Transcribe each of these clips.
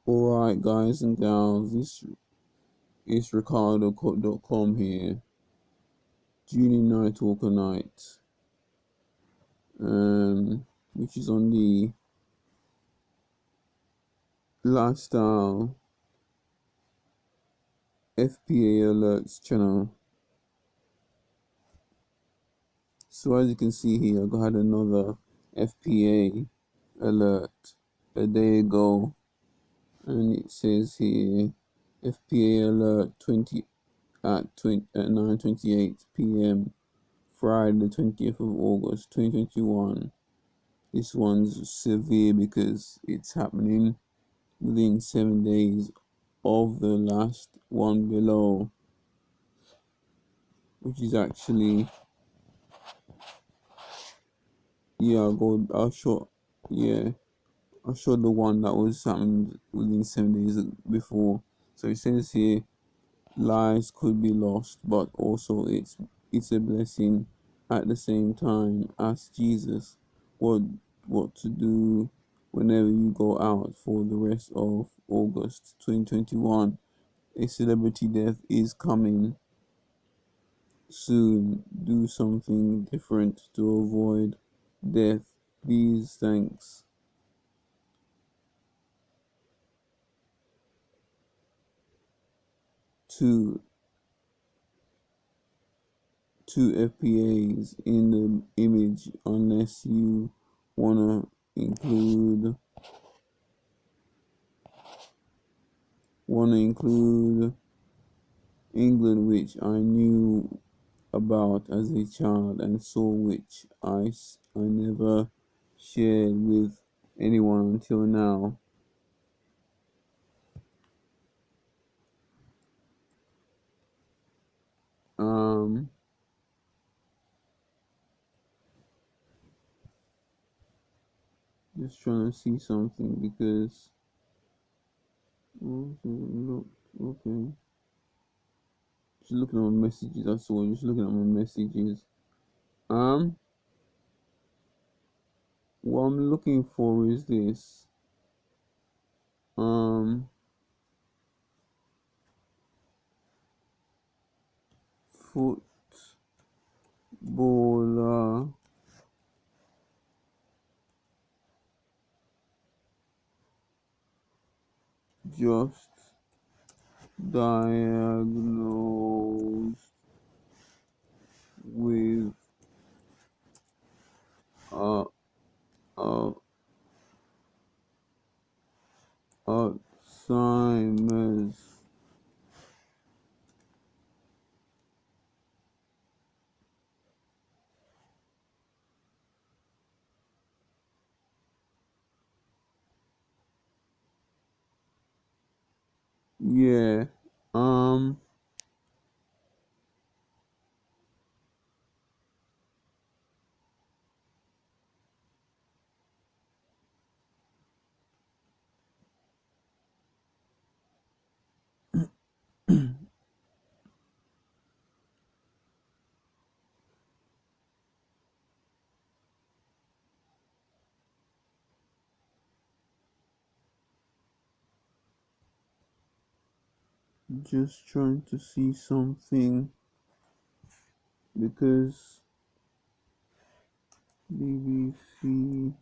Alright, guys and gals, this is Ricardo.com here. Junior NightWalker night, which is on the Lifestyle FPA Alerts channel. So as you can see here, I had another FPA alert a day ago, and it says here FPA alert 9:28 p.m. Friday the 20th of August 2021. This one's severe because it's happening within 7 days of the last one below, which is actually, I'll show the one that was happened within 7 days before. So it says here, lives could be lost, but also it's a blessing at the same time. Ask Jesus what to do whenever you go out for the rest of August 2021. A celebrity death is coming soon. Do something different to avoid death. Please, thanks to two FPAs in the image, unless you wanna include England, which I knew about as a child and saw, which I never shared with anyone until now. Just trying to see something because okay. Just looking at my messages. That's all. Just looking at my messages. What I'm looking for is this. Footballer just diagnosed with uh, uh, Alzheimer's. Yeah. Just trying to see something because BBC.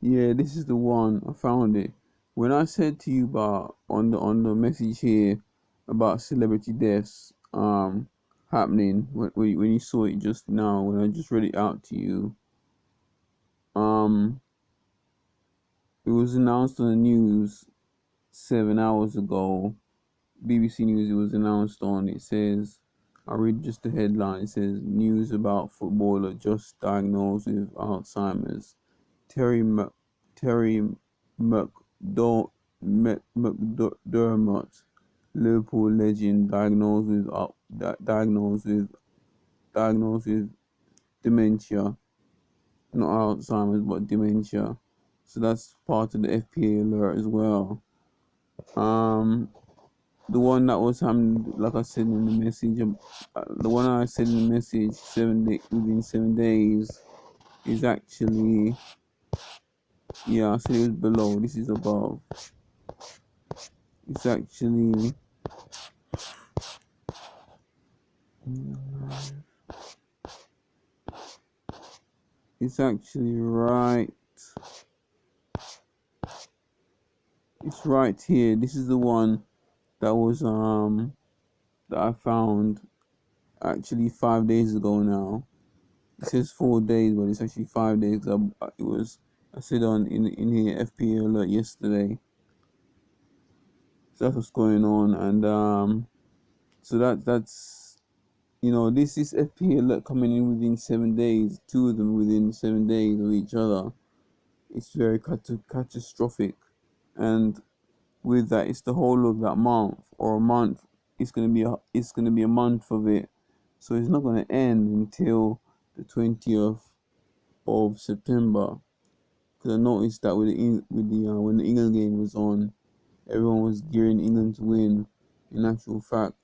Yeah, this is the one. I found it. When I said to you about on the message here about celebrity deaths happening, when you saw it just now, when I just read it out to you, um it was announced on the news 7 hours ago. BBC News, it was announced on. It says, I read just the headline. It says, news about footballer just diagnosed with Alzheimer's. Terry McDermott, Liverpool legend, diagnosed with dementia, not Alzheimer's but dementia. So that's part of the FPA alert as well. the one that was happening, like I said in the message, the one I said in the message, within 7 days, is actually, yeah, I said it was below. This is above. It's actually, it's actually right. It's right here. This is the one that was that I found actually 5 days ago now. It says 4 days, but it's actually 5 days. It was, I said on in here FPA alert yesterday. So that's what's going on, and so that's this is FPA alert coming in within 7 days. Two of them within 7 days of each other. It's very catastrophic, and with that, it's the whole of that month or a month. It's gonna be a month of it, so it's not gonna end until the 20th of September. Because I noticed that when the England game was on, everyone was gearing England to win. In actual fact,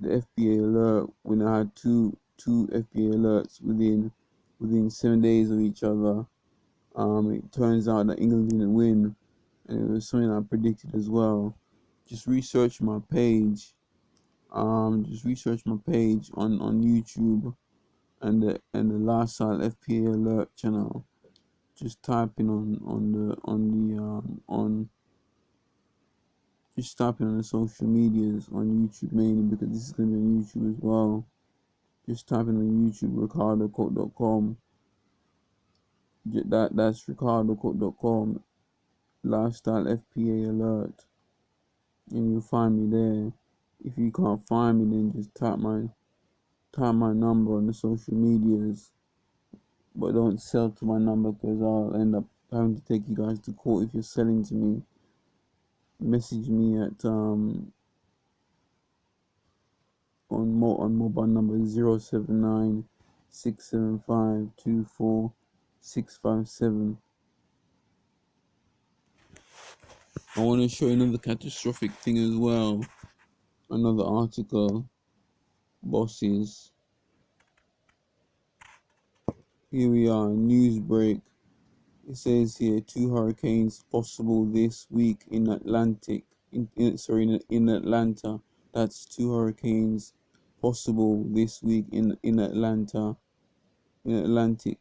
the FBA alert, when I had two FBA alerts within 7 days of each other, it turns out that England didn't win, and it was something I predicted as well. Just research my page. Just research my page on YouTube and the lifestyle FPA alert channel. Just type in on just type in on the social medias on YouTube mainly, because this is gonna be on YouTube as well. Just type in on YouTube RicardoCoat.com. That's RicardoCoat.com lifestyle FPA alert, and you'll find me there. If you can't find me, then just type my number on the social medias, but don't sell to my number, because I'll end up having to take you guys to court if you're selling to me. Message me at on mobile number 079 675 24657. I want to show you another catastrophic thing as well. Another article, bosses. Here we are, news break. It says here 2 hurricanes possible this week in Atlantic. In Atlanta. That's 2 hurricanes possible this week in Atlanta, in Atlantic.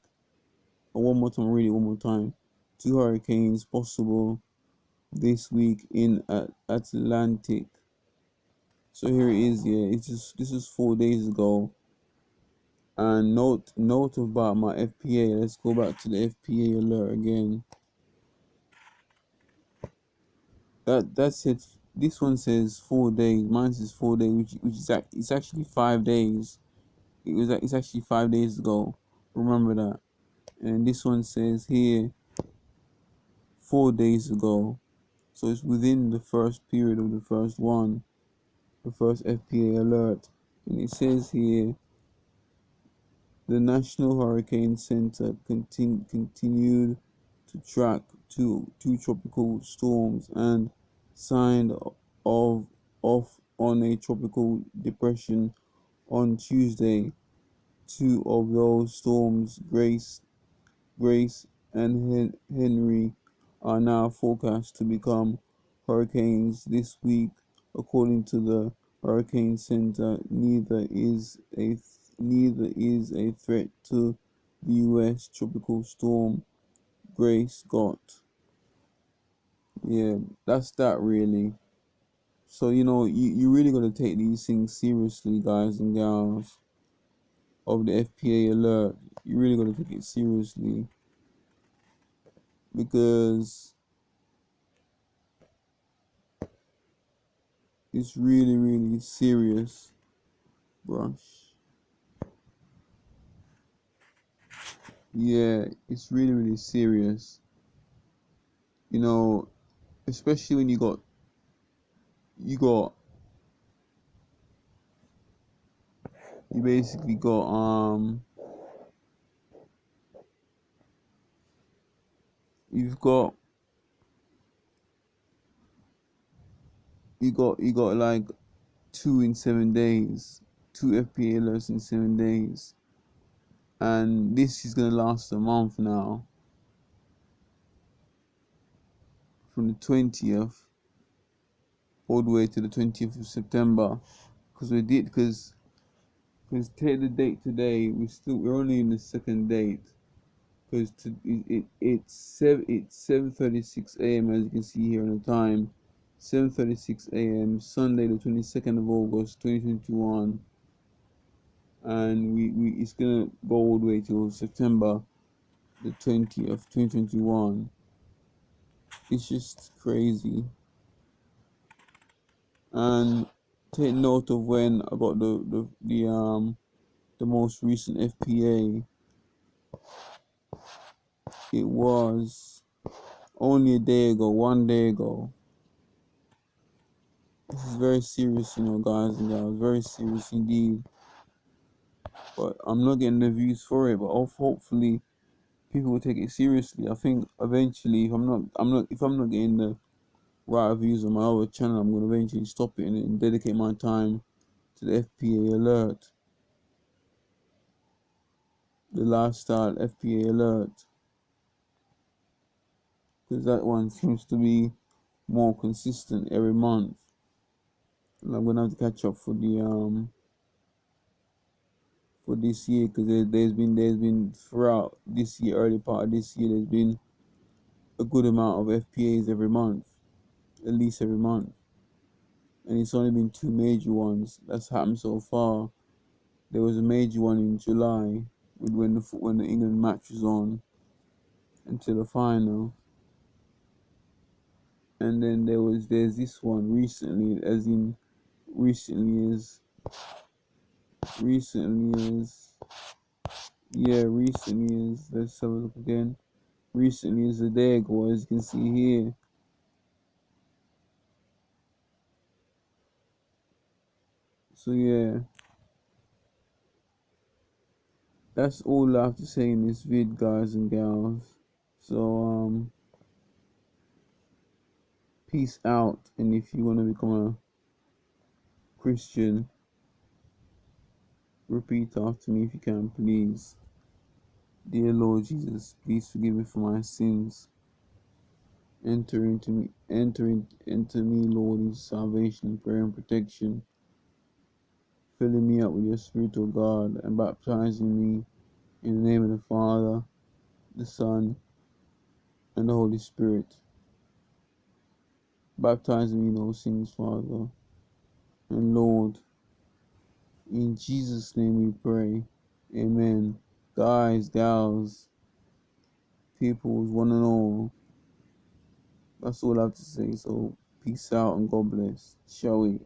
One more time, read it one more time. 2 hurricanes possible this week in Atlantic. So here it is. Yeah, this is 4 days ago. And note about my FPA. Let's go back to the FPA alert again. That's it. This one says 4 days. Mine says 4 days, which is it's actually 5 days. It's actually 5 days ago. Remember that. And this one says here 4 days ago. So it's within the first period of the first one, the first FPA alert. And it says here the National Hurricane Center continued to track two tropical storms and signed off on a tropical depression on Tuesday. Two of those storms, Grace and Henry, are now forecast to become hurricanes this week, according to the Hurricane Center. Neither is a threat to the U.S. tropical storm Grace got. Yeah, that's that really. So you really got to take these things seriously, guys and gals of the FPA alert. You really got to take it seriously, because it's really, really serious, brush. Yeah, it's really, really serious. Especially when you basically got you've got you got like 2 in 7 days, 2 FPA alerts in 7 days, and this is gonna last a month now, from the 20th all the way to the 20th of September, because take the date today, we're only in the second date, because it's 7:36 a.m. as you can see here on the time, 7:36 a.m. Sunday the 22nd of August 2021, and we it's gonna go all the way till September the 20th 2021. It's just crazy. And take note of when I got the most recent FPA. It was only a day ago, 1 day ago. This is very serious, guys and gals, very serious indeed. But I'm not getting the views for it, but hopefully people will take it seriously. I think eventually, if I'm not getting the right views on my other channel, I'm gonna eventually stop it and dedicate my time to the FPA alert, the lifestyle FPA alert, because that one seems to be more consistent every month. And I'm gonna have to catch up for this year, because there's been throughout this year, early part of this year, there's been a good amount of FPAs every month, at least every month, and it's only been two major ones that's happened so far. There was a major one in July when the England match was on until the final, and then there's this one recently, as in recently as yeah recently as let's have a look again. Recently as a day ago, as you can see here. So yeah, that's all I have to say in this vid, guys and gals. So peace out, and if you want to become a Christian, repeat after me if you can, please. Dear Lord Jesus, please forgive me for my sins. Enter into me, Lord, in salvation, prayer, and protection, filling me up with your Spirit, O God, and baptizing me in the name of the Father, the Son, and the Holy Spirit. Baptize me in those things, Father. And Lord, in Jesus' name we pray. Amen. Guys, gals, peoples, one and all. That's all I have to say. So, peace out and God bless. Shall we?